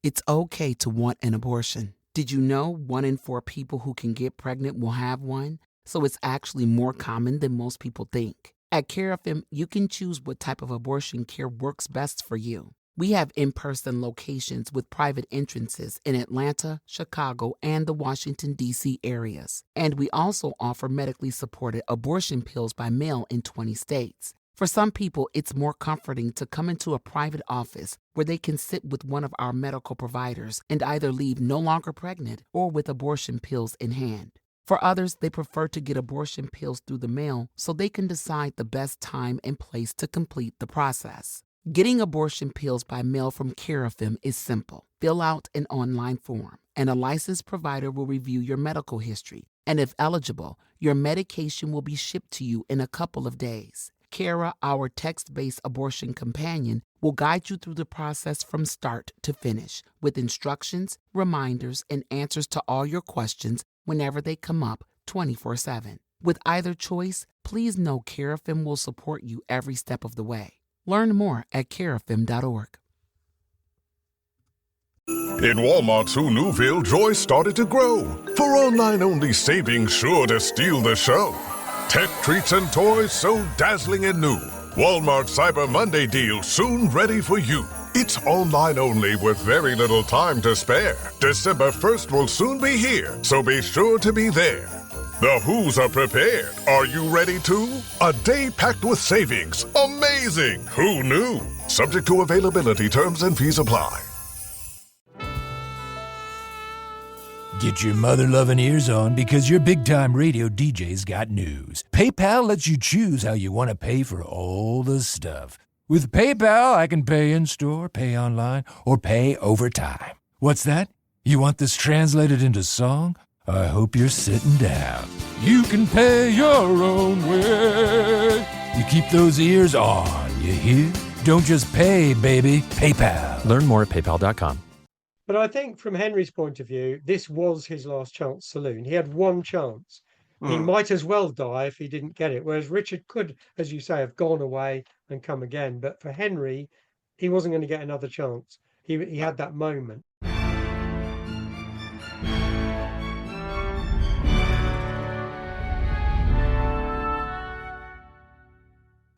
It's okay to want an abortion. Did you know 1 in 4 people who can get pregnant will have one? So it's actually more common than most people think. At CareFM, you can choose what type of abortion care works best for you. We have in-person locations with private entrances in Atlanta, Chicago, and the Washington, D.C. areas. And we also offer medically supported abortion pills by mail in 20 states. For some people, it's more comforting to come into a private office where they can sit with one of our medical providers and either leave no longer pregnant or with abortion pills in hand. For others, they prefer to get abortion pills through the mail so they can decide the best time and place to complete the process. Getting abortion pills by mail from CareFM is simple. Fill out an online form, and a licensed provider will review your medical history. And if eligible, your medication will be shipped to you in a couple of days. Kara, our text-based abortion companion, will guide you through the process from start to finish with instructions, reminders, and answers to all your questions whenever they come up 24/7. With either choice, please know CareFM will support you every step of the way. Learn more at carefm.org. In Walmart's Who Newville, joy started to grow. For online-only savings sure to steal the show. Tech treats and toys so dazzling and new. Walmart Cyber Monday deal soon ready for you. It's online only with very little time to spare. December 1st will soon be here, so be sure to be there. The Who's are prepared. Are you ready too? A day packed with savings. Amazing! Who knew? Subject to availability, terms and fees apply. Get your mother-loving ears on because your big-time radio DJ's got news. PayPal lets you choose how you want to pay for all the stuff. With PayPal, I can pay in-store, pay online, or pay over time. What's that? You want this translated into song? I hope you're sitting down. You can pay your own way. You keep those ears on, you hear? Don't just pay, baby. PayPal. Learn more at paypal.com. But I think from Henry's point of view, this was his last chance saloon. He had one chance. He might as well die if he didn't get it. Whereas Richard could, as you say, have gone away and come again. But for Henry, he wasn't going to get another chance. He had that moment.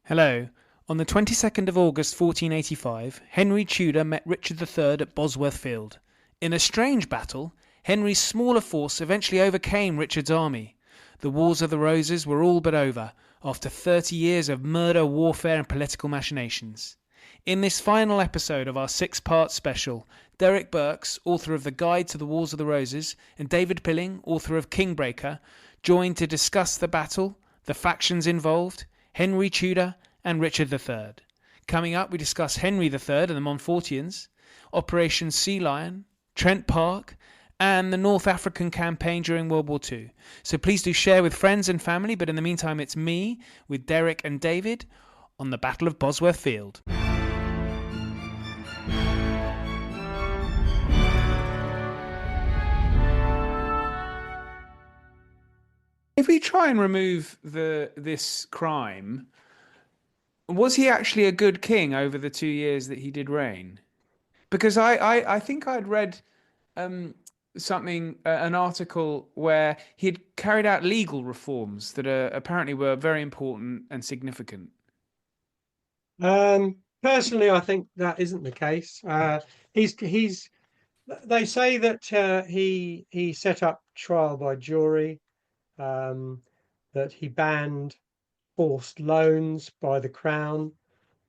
Hello. On the 22nd of August 1485, Henry Tudor met Richard III at Bosworth Field. In a strange battle, Henry's smaller force eventually overcame Richard's army. The Wars of the Roses were all but over, after 30 years of murder, warfare and political machinations. In this final episode of our 6-part special, Derek Birks, author of The Guide to the Wars of the Roses, and David Pilling, author of Kingbreaker, join to discuss the battle, the factions involved, Henry Tudor and Richard III. Coming up, we discuss Henry III and the Montfortians, Operation Sea Lion, Trent Park, and the North African campaign during World War II. So please do share with friends and family, but in the meantime it's me, with Derek and David, on the Battle of Bosworth Field. If we try and remove this crime, was he actually a good king over the 2 years that he did reign? Because I think I'd read an article where he had carried out legal reforms that apparently were very important and significant. Personally, I think that isn't the case. They say that he set up trial by jury, that he banned forced loans by the crown.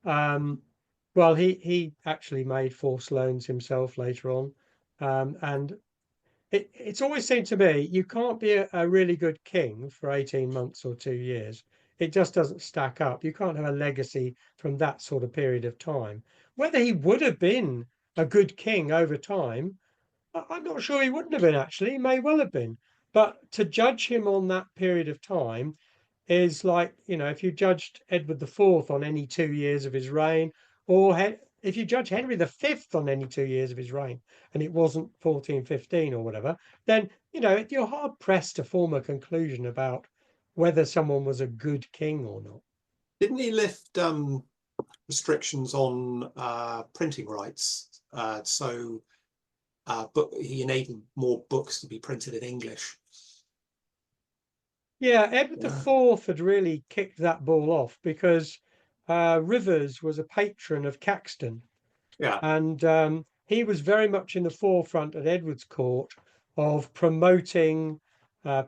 Well, he actually made forced loans himself later on. And it's always seemed to me you can't be a really good king for 18 months or 2 years. It just doesn't stack up. You can't have a legacy from that sort of period of time. Whether he would have been a good king over time, I'm not sure he wouldn't have been, actually. He may well have been. But to judge him on that period of time is like, if you judged Edward IV on any 2 years of his reign, or if you judge Henry V on any 2 years of his reign, and it wasn't 1415 or whatever, then, you're hard pressed to form a conclusion about whether someone was a good king or not. Didn't he lift restrictions on printing rights? So but he enabled more books to be printed in English. Yeah, Edward the Fourth had really kicked that ball off because Rivers was a patron of Caxton, Yeah. and he was very much in the forefront at Edward's court of promoting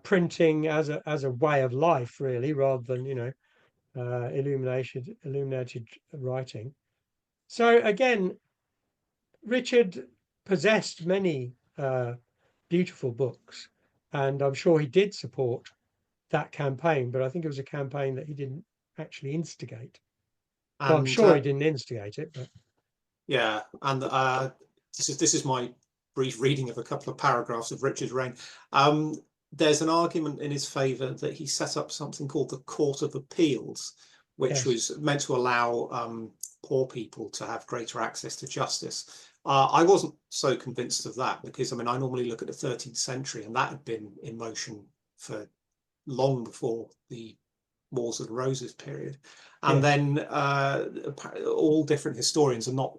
printing as a way of life, really, rather than illuminated writing. So again, Richard possessed many beautiful books, and I'm sure he did support that campaign, but I think it was a campaign that he didn't actually instigate. Well, I'm sure he didn't instigate it, but yeah, and this is my brief reading of a couple of paragraphs of Richard's reign. There's an argument in his favour that he set up something called the Court of Appeals, which was meant to allow poor people to have greater access to justice. I wasn't so convinced of that because, I mean, I normally look at the 13th century, and that had been in motion for long before the Wars of the Roses period. And then all different historians are not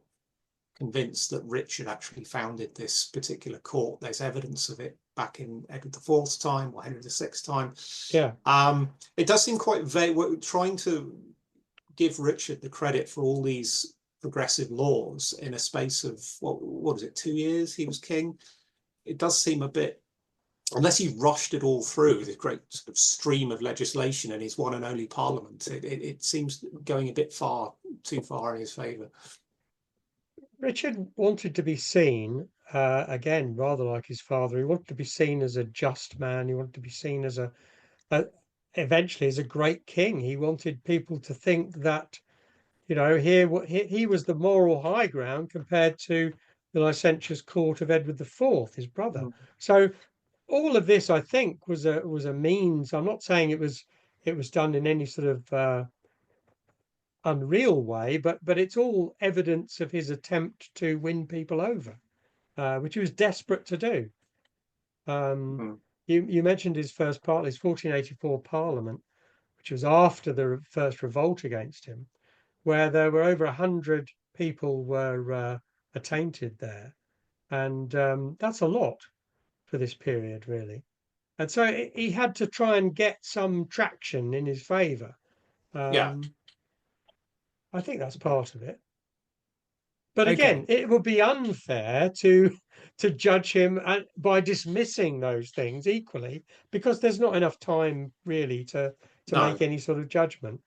convinced that Richard actually founded this particular court. There's evidence of it back in Edward IV's time or Henry VI's time. Yeah. It does seem quite vague. We're trying to give Richard the credit for all these progressive laws in a space of, what is it, 2 years he was king? It does seem a bit, unless he rushed it all through, this great sort of stream of legislation in his one and only parliament, it seems going a bit too far in his favour. Richard wanted to be seen, again, rather like his father, he wanted to be seen as a just man. He wanted to be seen as eventually as a great king. He wanted people to think that, he was the moral high ground compared to the licentious court of Edward IV, his brother. So all of this, I think, was a means. I'm not saying it was done in any sort of unreal way, but it's all evidence of his attempt to win people over, which he was desperate to do. You mentioned his first part, his 1484 Parliament, which was after the first revolt against him, where there were over 100 people were attainted there, and that's a lot for this period, really. And so he had to try and get some traction in his favour. I think that's part of it. But again, it would be unfair to judge him by dismissing those things equally, because there's not enough time really to make any sort of judgment.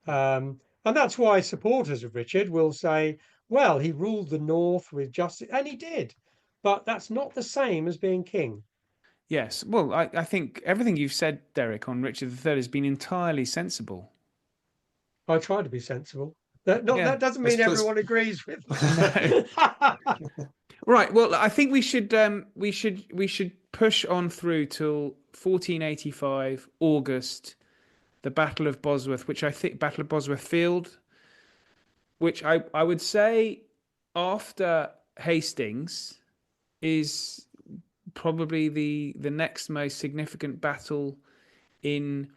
And that's why supporters of Richard will say, well, he ruled the north with justice, and he did. But that's not the same as being king. Yes. Well, I think everything you've said, Derek, on Richard III has been entirely sensible. I try to be sensible. That doesn't mean everyone agrees with me. Right. Well, I think we should push on through till 1485 August, the Battle of Bosworth, Battle of Bosworth Field, which I would say after Hastings is probably the next most significant battle in,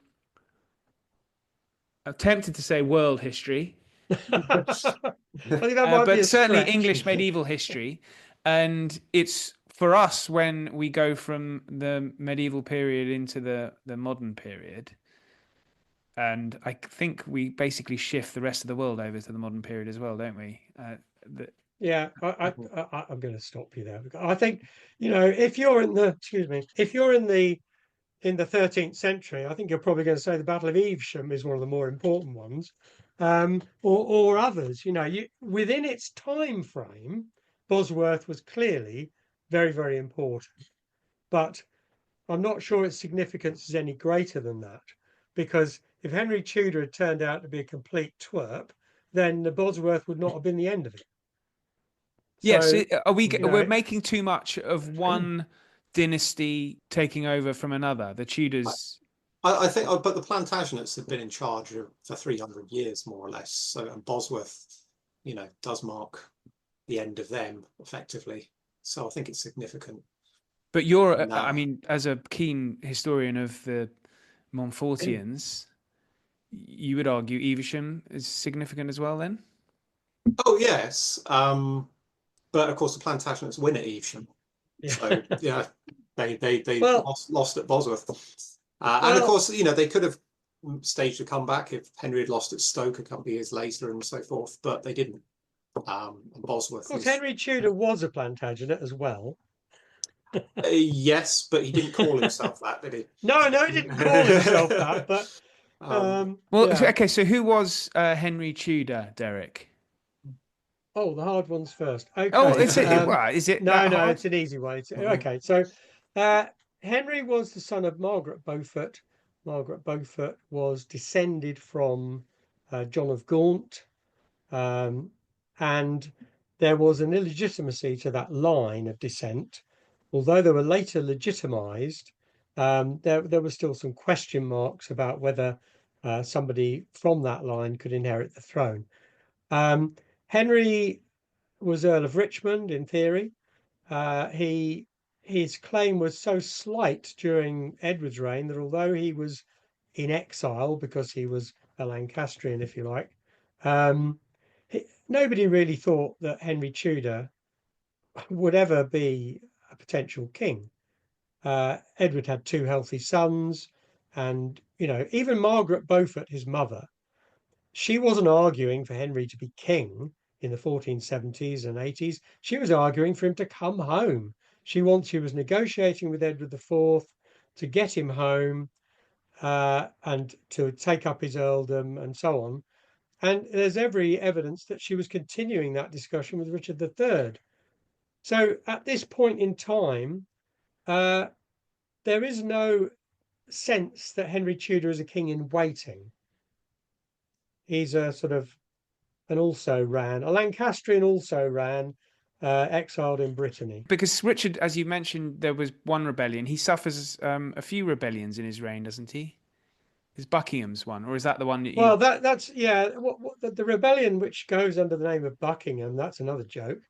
I'm tempted to say world history, I think that might be but a certainly stretch. English medieval history. And it's for us when we go from the medieval period into the modern period. And I think we basically shift the rest of the world over to the modern period as well, don't we? Yeah, I'm going to stop you there. I think, if you're in the 13th century, I think you're probably going to say the Battle of Evesham is one of the more important ones, or others. Within its time frame, Bosworth was clearly very, very important, but I'm not sure its significance is any greater than that, because if Henry Tudor had turned out to be a complete twerp, then the Bosworth would not have been the end of it. Yes, we're making too much of one dynasty taking over from another. The Tudors. I think, but the Plantagenets have been in charge for 300 years, more or less. So, and Bosworth, does mark the end of them effectively. So I think it's significant. But as a keen historian of the Montfortians, you would argue Evesham is significant as well, then? Oh yes, but of course the Plantagenets win at Evesham. Yeah. So yeah, they Well, lost at Bosworth, and of well, course, you know, they could have staged a comeback if Henry had lost at Stoke a couple of years later and so forth, but they didn't. And of Bosworth course, is Henry Tudor was a Plantagenet as well. yes, but he didn't call himself that, did No, no, he didn't call himself that, he? but um, Well, yeah. okay, so who was Henry Tudor, Derek? Oh, the hard ones first. Oh, Okay. is it? Well, is it No, that no, hard? it's an easy one. Mhm. Okay. So, uh, Henry was the son of Margaret Beaufort. Margaret Beaufort was descended from John of Gaunt, um, and there was an illegitimacy to that line of descent. Although they were later legitimised, there were still some question marks about whether somebody from that line could inherit the throne. Henry was Earl of Richmond in theory. His claim was so slight during Edward's reign that although he was in exile because he was a Lancastrian, if you like, um, nobody really thought that Henry Tudor would ever be a potential king. Edward had two healthy sons, and even Margaret Beaufort, his mother, she wasn't arguing for Henry to be king in the 1470s and 80s. She was arguing for him to come home. She was negotiating with Edward IV to get him home and to take up his earldom and so on. And there's every evidence that she was continuing that discussion with Richard III. So at this point in time, uh, there is no sense that Henry Tudor is a king in waiting. He's a sort of a Lancastrian also ran, exiled in Brittany. Because Richard, as you mentioned, there was one rebellion. He suffers a few rebellions in his reign, doesn't he? Is Buckingham's one, or is that the one that you? Well, that's yeah. The rebellion, which goes under the name of Buckingham, that's another joke.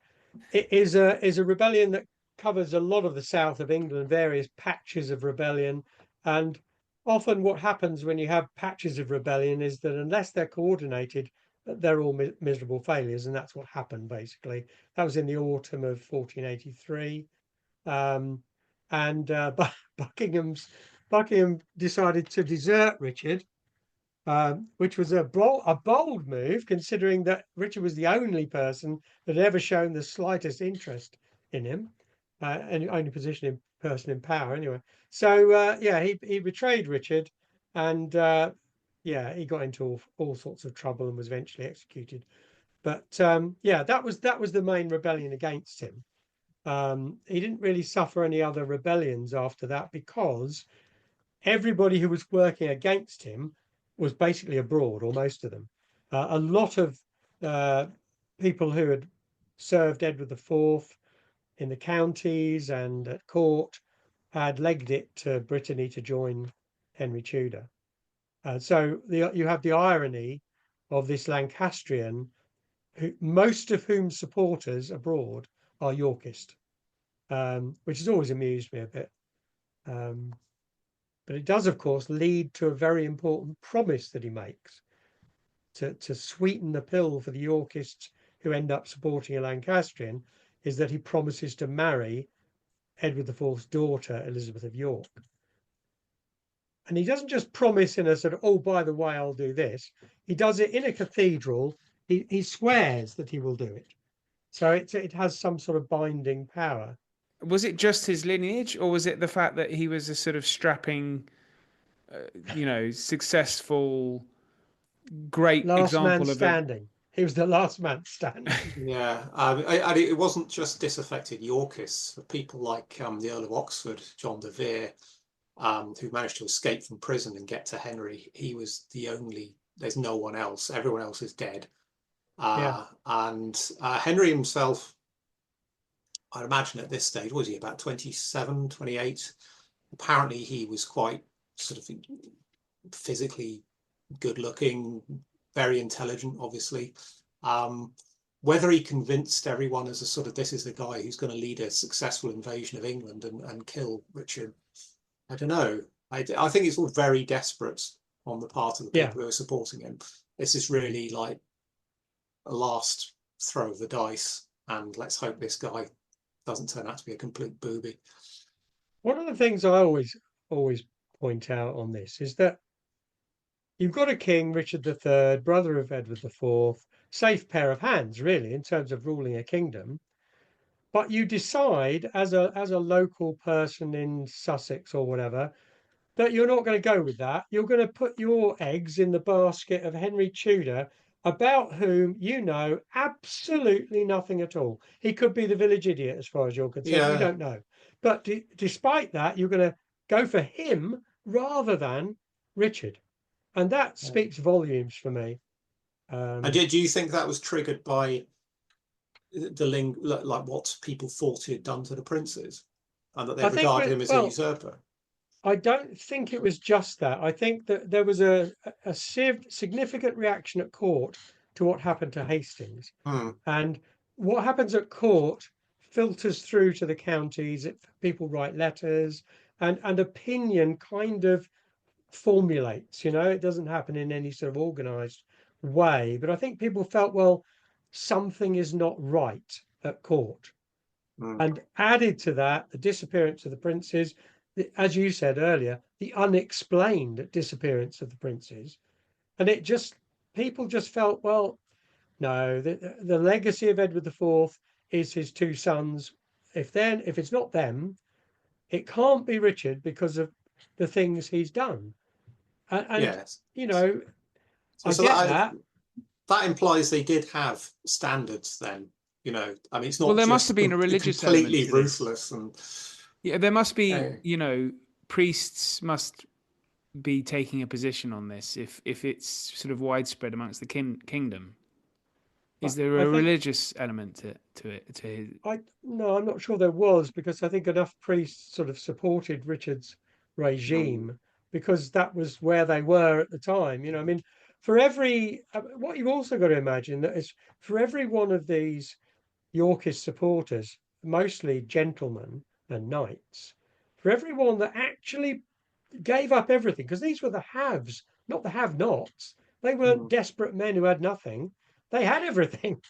It is a rebellion that covers a lot of the south of England, various patches of rebellion, and often what happens when you have patches of rebellion is that unless they're coordinated, they're all miserable failures, and that's what happened basically. That was in the autumn of 1483, and Buckingham decided to desert Richard, which was a bold move, considering that Richard was the only person that had ever shown the slightest interest in him, and only person in power anyway. So yeah, he betrayed Richard, and yeah, he got into all sorts of trouble and was eventually executed. But yeah, that was the main rebellion against him. He didn't really suffer any other rebellions after that because everybody who was working against him was basically abroad, or most of them. A lot of people who had served Edward IV in the counties and at court had legged it to Brittany to join Henry Tudor. So you have the irony of this Lancastrian, most of whom supporters abroad are Yorkist, which has always amused me a bit. But it does, of course, lead to a very important promise that he makes to sweeten the pill for the Yorkists who end up supporting a Lancastrian, is that he promises to marry Edward IV's daughter, Elizabeth of York. And he doesn't just promise in a sort of, oh, by the way, I'll do this. He does it in a cathedral. He swears that he will do it. So it has some sort of binding power. Was it just his lineage, or was it the fact that he was a sort of strapping, successful, great Last man example of a? standing. He was the last man standing. Yeah, it wasn't just disaffected Yorkists. People like the Earl of Oxford, John de Vere, who managed to escape from prison and get to Henry. He was the only. There's no one else. Everyone else is dead. Yeah. And Henry himself, I'd imagine at this stage, was he about 27, 28? Apparently he was quite sort of physically good looking, very intelligent, obviously. Whether he convinced everyone as a sort of, this is the guy who's going to lead a successful invasion of England and kill Richard, I don't know. I think it's all very desperate on the part of the people who are supporting him. This is really like a last throw of the dice, and let's hope this guy doesn't turn out to be a complete booby. One of the things I always point out on this is that you've got a king, Richard III, brother of Edward IV, safe pair of hands, really, in terms of ruling a kingdom. But you decide as a local person in Sussex or whatever that you're not going to go with that. You're going to put your eggs in the basket of Henry Tudor, about whom you know absolutely nothing at all. He could be the village idiot as far as you're concerned. You Yeah, don't know. But despite that, you're going to go for him rather than Richard. And that speaks volumes for me. and do you think that was triggered by like what people thought he had done to the princes, and that they regarded him as a usurper? I don't think it was just that. I think that there was a significant reaction at court to what happened to Hastings. And what happens at court filters through to the counties. People write letters, and opinion kind of formulates. It doesn't happen in any sort of organized way. But I think people felt, well, something is not right at court. And added to that, the disappearance of the princes, as you said earlier, the unexplained disappearance of the princes. And people just felt, well, no, the legacy of Edward IV is his two sons. If it's not them, it can't be Richard because of the things he's done. And yes. I get that. That implies they did have standards then. I mean, it's not. Well, there just must have been a religious completely element to ruthless, and yeah, there must be. Priests must be taking a position on this if it's sort of widespread amongst the kingdom. Is there a religious element to it? No, I'm not sure there was, because I think enough priests sort of supported Richard's regime because that was where they were at the time. I mean, for what you've also got to imagine that is for every one of these Yorkist supporters, mostly gentlemen and knights, for everyone that actually gave up everything, because these were the haves, not the have-nots. They weren't desperate men who had nothing. They had everything.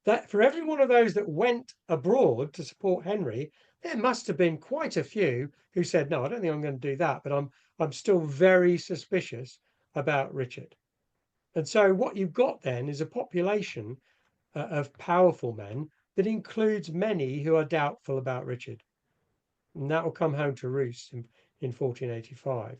That for every one of those that went abroad to support Henry, there must have been quite a few who said, no, I don't think I'm going to do that, but I'm still very suspicious about Richard. And so what you've got then is a population of powerful men that includes many who are doubtful about Richard. And that will come home to roost in 1485.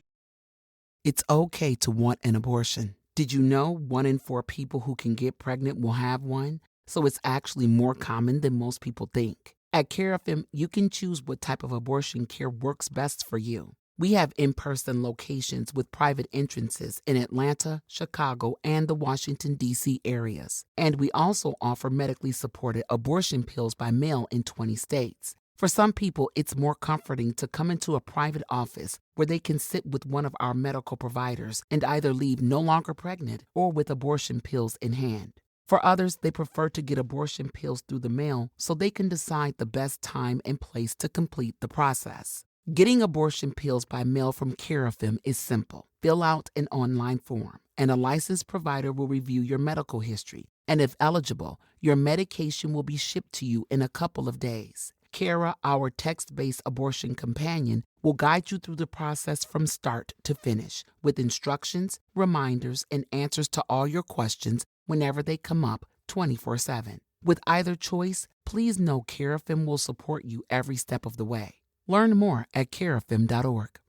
It's okay to want an abortion. Did you know 1 in 4 people who can get pregnant will have one? So it's actually more common than most people think. At CareFM, you can choose what type of abortion care works best for you. We have in-person locations with private entrances in Atlanta, Chicago, and the Washington, D.C. areas. And we also offer medically supported abortion pills by mail in 20 states. For some people, it's more comforting to come into a private office where they can sit with one of our medical providers and either leave no longer pregnant or with abortion pills in hand. For others, they prefer to get abortion pills through the mail so they can decide the best time and place to complete the process. Getting abortion pills by mail from CareFM is simple. Fill out an online form, and a licensed provider will review your medical history. And if eligible, your medication will be shipped to you in a couple of days. Kara, our text-based abortion companion, will guide you through the process from start to finish with instructions, reminders, and answers to all your questions whenever they come up 24/7. With either choice, please know CareFM will support you every step of the way. Learn more at carefm.org.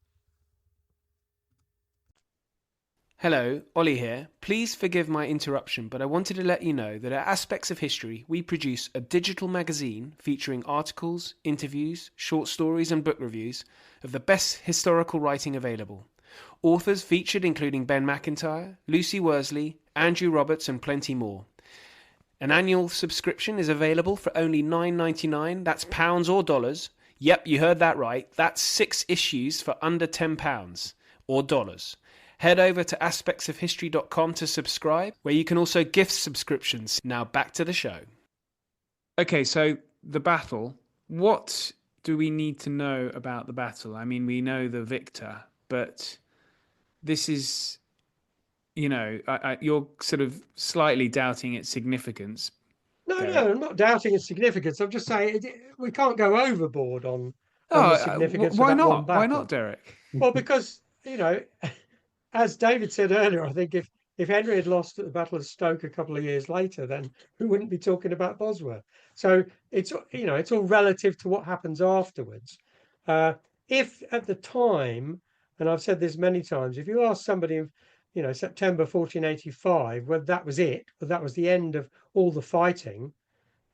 Hello, Ollie here. Please forgive my interruption, but I wanted to let you know that at Aspects of History, we produce a digital magazine featuring articles, interviews, short stories and book reviews of the best historical writing available. Authors featured including Ben Macintyre, Lucy Worsley, Andrew Roberts and plenty more. An annual subscription is available for only $9.99, that's pounds or dollars. Yep, you heard that right. That's 6 issues for under £10 or dollars. Head over to aspectsofhistory.com to subscribe, where you can also gift subscriptions. Now back to the show. Okay, so the battle. What do we need to know about the battle? I mean, we know the victor, but this is, you're sort of slightly doubting its significance. No, Derek? no, I'm not doubting its significance. I'm just saying we can't go overboard on Oh, the significance of why that one not? Why battle. not, Derek? Well, because as David said earlier, I think if Henry had lost at the Battle of Stoke a couple of years later, then we wouldn't be talking about Bosworth. So it's it's all relative to what happens afterwards. If at the time, and I've said this many times, if you ask somebody in September 1485 whether that was it, whether that was the end of all the fighting,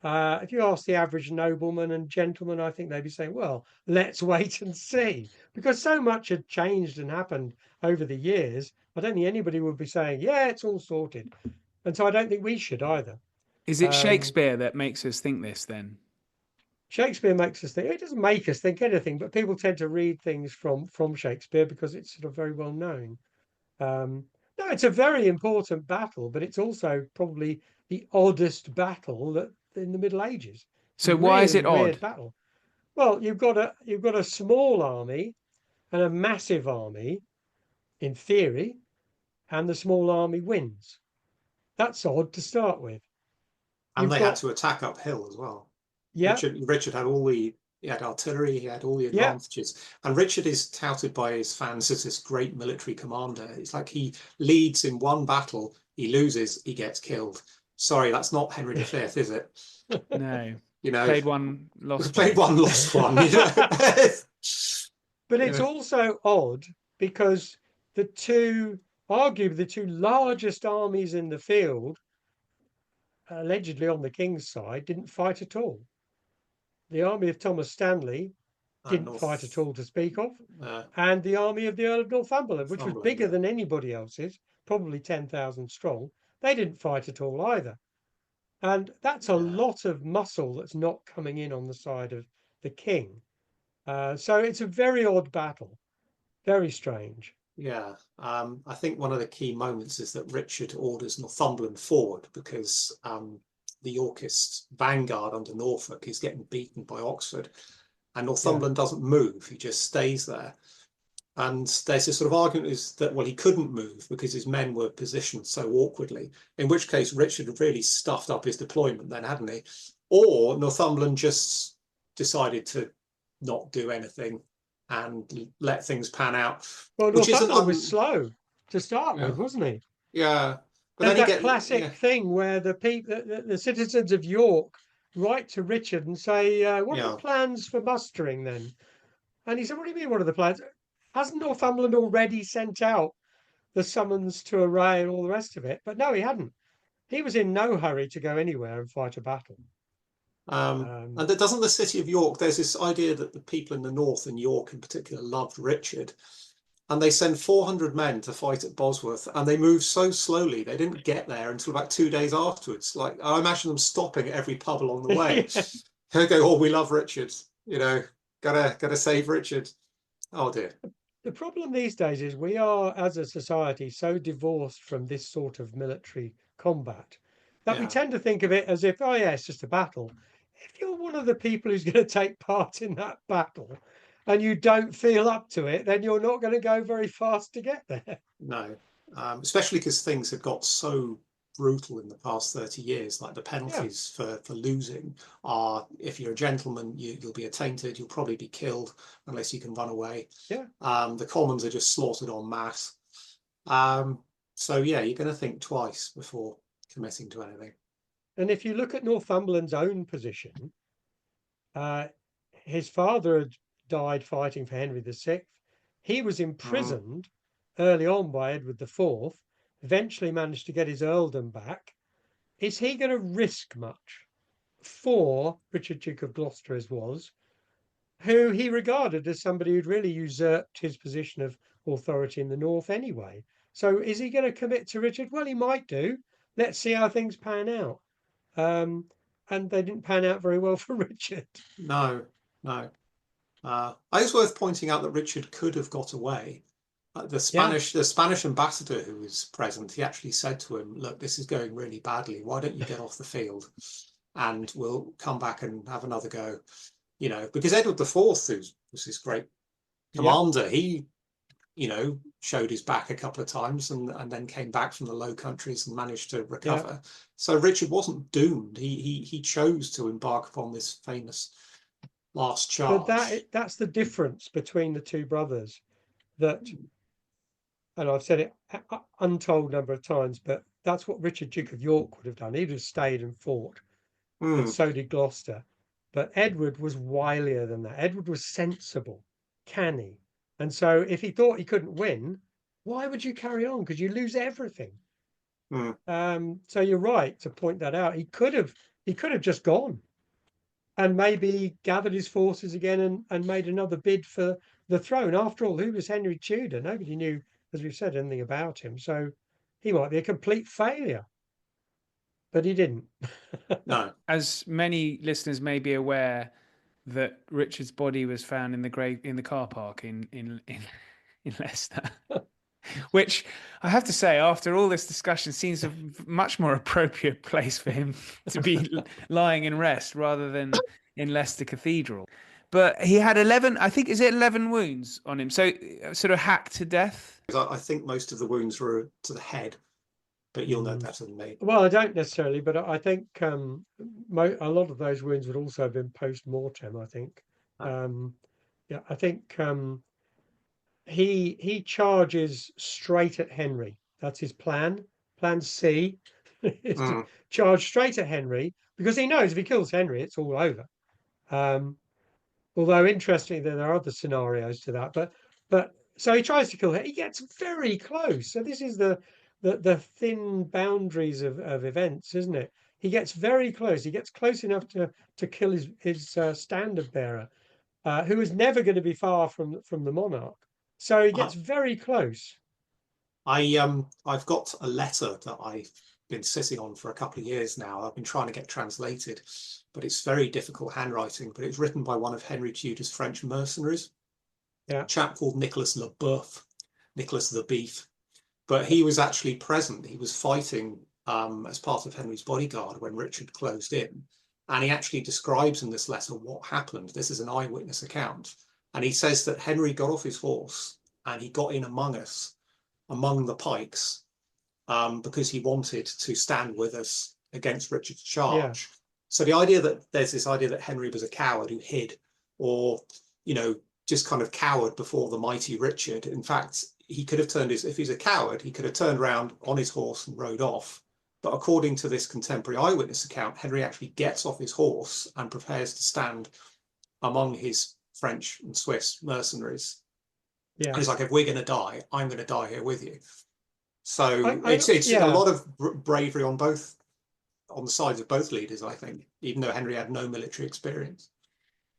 if you ask the average nobleman and gentleman, I think they'd be saying, well, let's wait and see. Because so much had changed and happened over the years, I don't think anybody would be saying, yeah, it's all sorted. And so I don't think we should either. Is it Um, Shakespeare that makes us think this then? Shakespeare makes us think, it doesn't make us think anything, but people tend to read things from Shakespeare because it's sort of very well known. No, it's a very important battle, but it's also probably the oddest battle that in the Middle Ages. So why is Really it odd? weird battle. Well, you've got a small army and a massive army in theory, and the small army wins. That's odd to start with. And You've they had got to attack uphill as well. yeah, Richard had he had artillery, he had all the yeah, advantages. And Richard is touted by his fans as this great military commander. It's like he leads in one battle, he loses, he gets killed. Sorry, that's not Henry V, is it? No. You know, Played one, lost played one. one, lost one. You know? but it's Yeah. also odd because arguably the two largest armies in the field, allegedly on the king's side, didn't fight at all. The army of Thomas Stanley didn't fight at all to speak of, and the army of the Earl of Northumberland, which was bigger than anybody else's, probably 10,000 strong, they didn't fight at all either. And that's a lot of muscle that's not coming in on the side of the king. So it's a very odd battle, very strange. Yeah, I think one of the key moments is that Richard orders Northumberland forward because the Yorkist vanguard under Norfolk is getting beaten by Oxford, and Northumberland doesn't move; he just stays there. And there's this sort of argument is that, well, he couldn't move because his men were positioned so awkwardly, in which case Richard had really stuffed up his deployment then, hadn't he? Or Northumberland just decided to not do anything and let things pan out. Well, Which Northumberland was slow to start with, wasn't he? Yeah. But There's then that classic thing where the citizens of York write to Richard and say, what are the plans for mustering then? And he said, what do you mean, what are the plans? Hasn't Northumberland already sent out the summons to array and all the rest of it? But no, he hadn't. He was in no hurry to go anywhere and fight a battle. And doesn't the city of York, there's this idea that the people in the north and York in particular loved Richard, and they send 400 men to fight at Bosworth, and they move so slowly they didn't get there until about 2 days afterwards. Like, I imagine them stopping at every pub along the way. They go, oh, we love Richard, gotta save Richard. Oh dear. The problem these days is we are, as a society, so divorced from this sort of military combat that we tend to think of it as if, oh yeah, it's just a battle. If you're one of the people who's going to take part in that battle and you don't feel up to it, then you're not going to go very fast to get there. No, especially because things have got so brutal in the past 30 years. Like the penalties for losing are, if you're a gentleman, you'll be attainted, you'll probably be killed unless you can run away. The commons are just slaughtered en masse. So yeah, you're going to think twice before committing to anything. And if you look at Northumberland's own position, his father had died fighting for Henry VI. He was imprisoned early on by Edward IV, eventually managed to get his earldom back. Is he going to risk much for Richard, Duke of Gloucester, as was, who he regarded as somebody who'd really usurped his position of authority in the north anyway? So is he going to commit to Richard? Well, he might do. Let's see how things pan out. And they didn't pan out very well for Richard. No. I think it's worth pointing out that Richard could have got away. The Spanish ambassador who was present, he actually said to him, look, this is going really badly. Why don't you get off the field and we'll come back and have another go? Because Edward IV, who was this great commander, he showed his back a couple of times and then came back from the Low Countries and managed to recover. So Richard wasn't doomed. He chose to embark upon this famous last charge. But that's the difference between the two brothers. That, and I've said it untold number of times, but that's what Richard, Duke of York, would have done. He would have stayed and fought, and so did Gloucester. But Edward was wilier than that. Edward was sensible, canny. And so if he thought he couldn't win, why would you carry on? Because you lose everything. So you're right to point that out. He could have just gone and maybe gathered his forces again and made another bid for the throne. After all, who was Henry Tudor? Nobody knew, as we've said, anything about him. So he might be a complete failure. But he didn't. No. As many listeners may be aware, that Richard's body was found in the car park in Leicester, which I have to say, after all this discussion, seems a much more appropriate place for him to be lying in rest rather than in Leicester Cathedral. But he had 11, I think, is it 11 wounds on him? So sort of hacked to death. I think most of the wounds were to the head, but you'll know better than me. Well, I don't necessarily, but I think a lot of those wounds would also have been post-mortem, I think. I think he charges straight at Henry. That's his plan. Plan C is to charge straight at Henry, because he knows if he kills Henry, it's all over. Although, interestingly, there are other scenarios to that. But so he tries to kill her. He gets very close. So this is the thin boundaries of events, isn't it? He gets very close. He gets close enough to kill his standard bearer, who is never going to be far from the monarch. So he gets very close. I've got a letter that I've been sitting on for a couple of years now. I've been trying to get translated, but it's very difficult handwriting. But it's written by one of Henry Tudor's French mercenaries, a chap called Nicholas Le Boeuf, Nicholas the Beef. But he was actually present. He was fighting as part of Henry's bodyguard when Richard closed in. And he actually describes in this letter what happened. This is an eyewitness account. And he says that Henry got off his horse and he got in among us, among the pikes, because he wanted to stand with us against Richard's charge. So the idea that there's this idea that Henry was a coward who hid, or, just kind of cowered before the mighty Richard. In fact, he could have if he's a coward, he could have turned around on his horse and rode off. But according to this contemporary eyewitness account, Henry actually gets off his horse and prepares to stand among his French and Swiss mercenaries. And he's like, if we're going to die, I'm going to die here with you. So it's a lot of bravery on the sides of both leaders, I think, even though Henry had no military experience.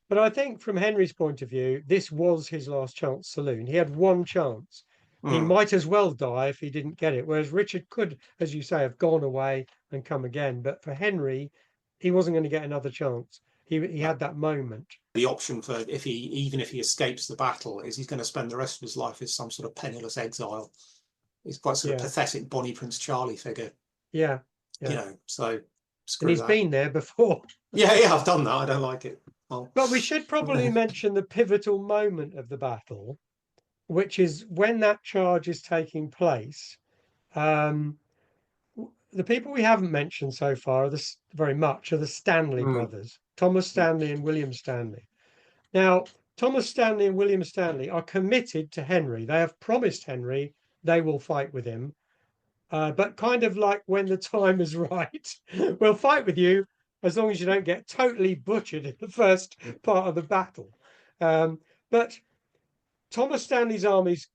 But I think from Henry's point of view, this was his last chance saloon. He had one chance. He might as well die if he didn't get it. Whereas Richard could, as you say, have gone away and come again. But for Henry, he wasn't going to get another chance. He had that moment. The option for even if he escapes the battle is he's going to spend the rest of his life as some sort of penniless exile. He's quite sort of pathetic Bonnie Prince Charlie figure. So and he's been there before. I've done that. I don't like it. But we should probably mention the pivotal moment of the battle, which is when that charge is taking place. The people we haven't mentioned so far are the Stanley brothers, Thomas Stanley and William Stanley. Now, Thomas Stanley and William Stanley are committed to Henry. They have promised Henry they will fight with him, but kind of like when the time is right, we'll fight with you as long as you don't get totally butchered in the first part of the battle. But Thomas Stanley's army's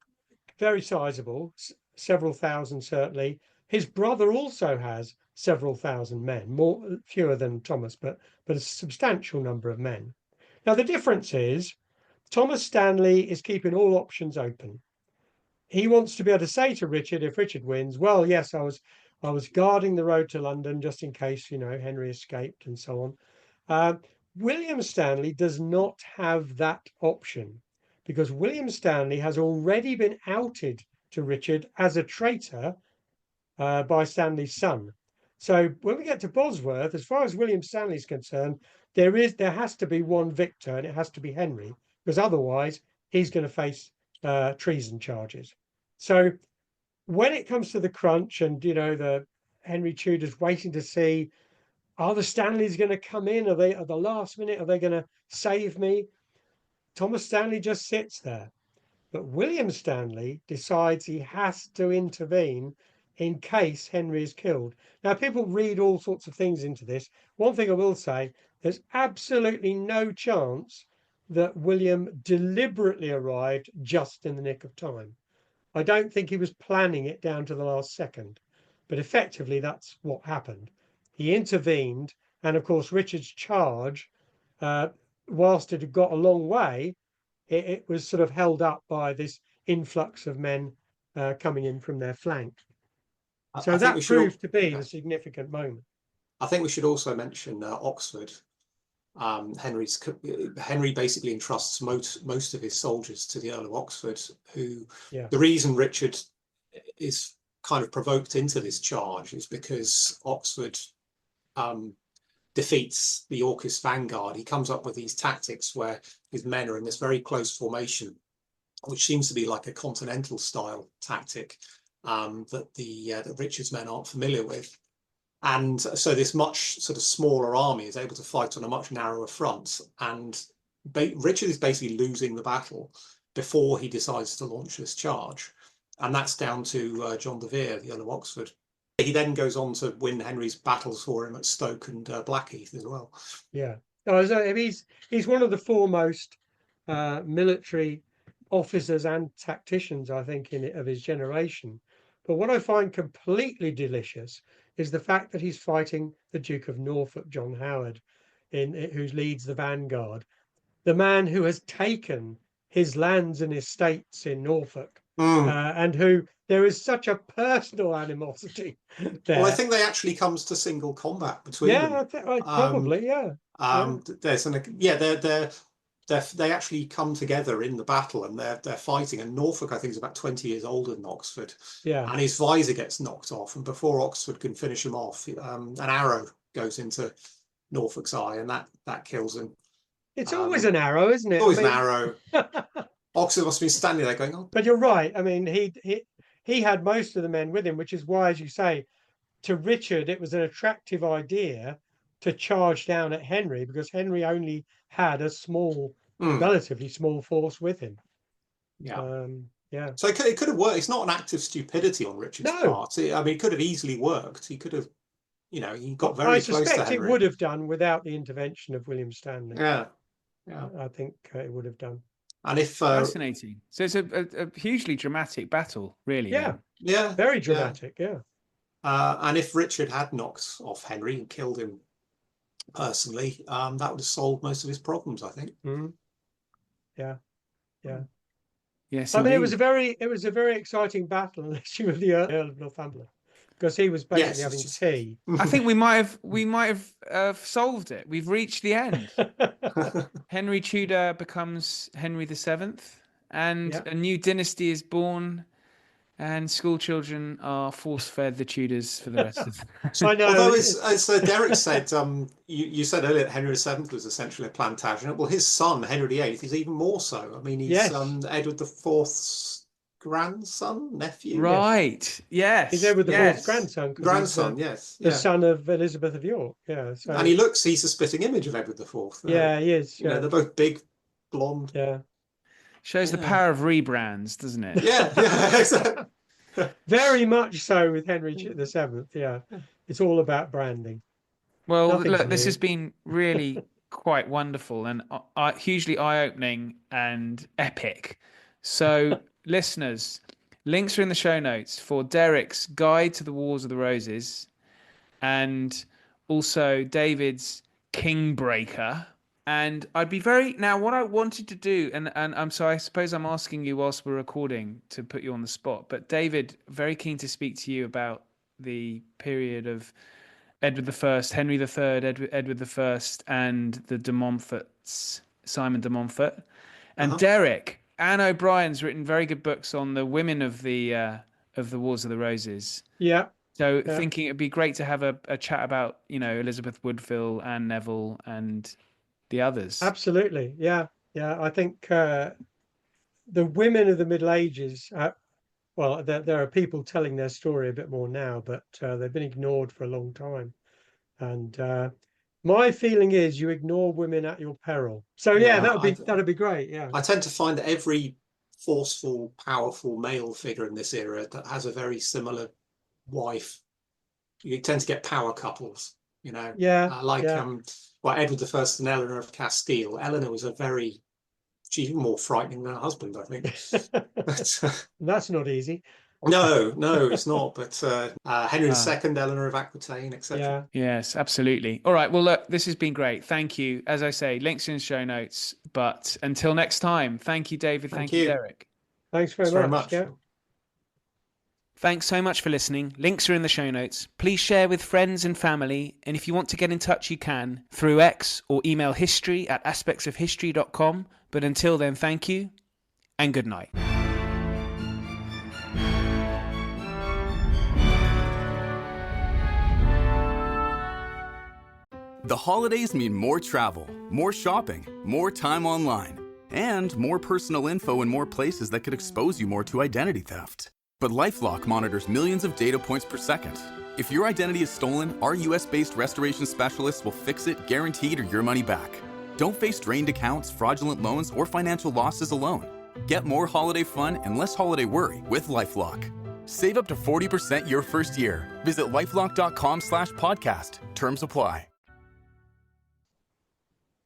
very sizable, several thousand certainly. His brother also has several thousand men, fewer than Thomas, but a substantial number of men. Now the difference is Thomas Stanley is keeping all options open. He wants to be able to say to Richard, if Richard wins, well, yes, I was guarding the road to London just in case, Henry escaped and so on. William Stanley does not have that option because William Stanley has already been outed to Richard as a traitor by Stanley's son. So when we get to Bosworth, as far as William Stanley is concerned, there has to be one victor, and it has to be Henry, because otherwise he's going to face treason charges. So when it comes to the crunch, and the Henry Tudor's waiting to see, are the Stanleys going to come in? Are they at the last minute? Are they going to save me? Thomas Stanley just sits there. But William Stanley decides he has to intervene in case Henry is killed. Now, people read all sorts of things into this. One thing I will say, there's absolutely no chance that William deliberately arrived just in the nick of time. I don't think he was planning it down to the last second, but effectively that's what happened. He intervened, and of course Richard's charge, whilst it had got a long way, it was sort of held up by this influx of men coming in from their flank. So that proved to be the significant moment. I think we should also mention Oxford. Henry basically entrusts most of his soldiers to the Earl of Oxford, who the reason Richard is kind of provoked into this charge is because Oxford defeats the Yorkist vanguard. He comes up with these tactics where his men are in this very close formation, which seems to be like a continental style tactic that Richard's men aren't familiar with. And so this much sort of smaller army is able to fight on a much narrower front. And Richard is basically losing the battle before he decides to launch this charge. And that's down to John de Vere, the Earl of Oxford. He then goes on to win Henry's battles for him at Stoke and Blackheath as well. Yeah. He's one of the foremost military officers and tacticians, I think, of his generation. But what I find completely delicious is the fact that he's fighting the Duke of Norfolk, John Howard, who leads the vanguard, the man who has taken his lands and estates in Norfolk, and who there is such a personal animosity there. Well, I think they actually comes to single combat between them. Probably. They actually come together in the battle, and they're fighting. And Norfolk, I think, is about 20 years older than Oxford. Yeah. And his visor gets knocked off, and before Oxford can finish him off, an arrow goes into Norfolk's eye, and that kills him. It's always an arrow, isn't it? Always an arrow. Oxford must have been standing there going, "Oh." But you're right. I mean, he had most of the men with him, which is why, as you say, to Richard, it was an attractive idea to charge down at Henry, because Henry only had a relatively small force with him. Yeah. Yeah. So it could have worked. It's not an act of stupidity on Richard's part. It could have easily worked. He could have, he got very close to Henry. I suspect it would have done without the intervention of William Stanley. Yeah. I think it would have done. And if fascinating. So it's a hugely dramatic battle, really. Yeah. Then. Yeah. Very dramatic. Yeah. And if Richard had knocked off Henry and killed him personally, that would have solved most of his problems, I think. Mm-hmm. Yeah. Yes. I mean, it was a very exciting battle, unless you were the Earl of Northumberland, because he was basically having tea. I think we might have solved it. We've reached the end. Henry Tudor becomes Henry VII, and a new dynasty is born, and school children are force-fed the Tudors for the rest of them. I know. Although, as Derek said, you said earlier that Henry VII was essentially a Plantagenet. Well, his son, Henry VIII, is even more so. I mean, he's Edward IV's grandson, nephew. Right, yes. He's Edward IV's grandson. Grandson, yes. The son of Elizabeth of York, yeah. So. And he's a spitting image of Edward IV. Yeah, he is. Yeah. They're both big, blonde. Yeah. Shows the power of rebrands, doesn't it? Yeah, exactly. Very much so with Henry VII. Yeah, it's all about branding. Well, look, this has been really quite wonderful and hugely eye-opening and epic. So, listeners, links are in the show notes for Derek's Guide to the Wars of the Roses, and also David's Kingbreaker. And I'd be what I wanted to do, and I'm sorry, I suppose I'm asking you whilst we're recording to put you on the spot, but David, very keen to speak to you about the period of Edward I, Henry III, Edward I, and the de Montforts, Simon de Montfort. And Derek, Anne O'Brien's written very good books on the women of the Wars of the Roses. Yeah. So thinking it'd be great to have a chat about, Elizabeth Woodville, Anne Neville, and the others. Absolutely. Yeah. I think the women of the Middle Ages, well, there are people telling their story a bit more now, but they've been ignored for a long time. And my feeling is you ignore women at your peril. So yeah, that'd be great. Yeah, I tend to find that every forceful, powerful male figure in this era that has a very similar wife, you tend to get power couples. yeah, well, Edward I and Eleanor of Castile. Eleanor was she's more frightening than her husband, I think. But, that's not easy. No, it's not. But Henry II, Eleanor of Aquitaine, etc. Yeah. Yes, absolutely. All right. Well, look, this has been great. Thank you. As I say, links in the show notes. But until next time, thank you, David. Thank you, Derek. Thanks very much. Yeah. Thanks so much for listening. Links are in the show notes. Please share with friends and family. And if you want to get in touch, you can through X or email history@aspectsofhistory.com. But until then, thank you and good night. The holidays mean more travel, more shopping, more time online, and more personal info in more places that could expose you more to identity theft. But LifeLock monitors millions of data points per second. If your identity is stolen, our US-based restoration specialists will fix it, guaranteed, or your money back. Don't face drained accounts, fraudulent loans, or financial losses alone. Get more holiday fun and less holiday worry with LifeLock. Save up to 40% your first year. Visit LifeLock.com/podcast. Terms apply.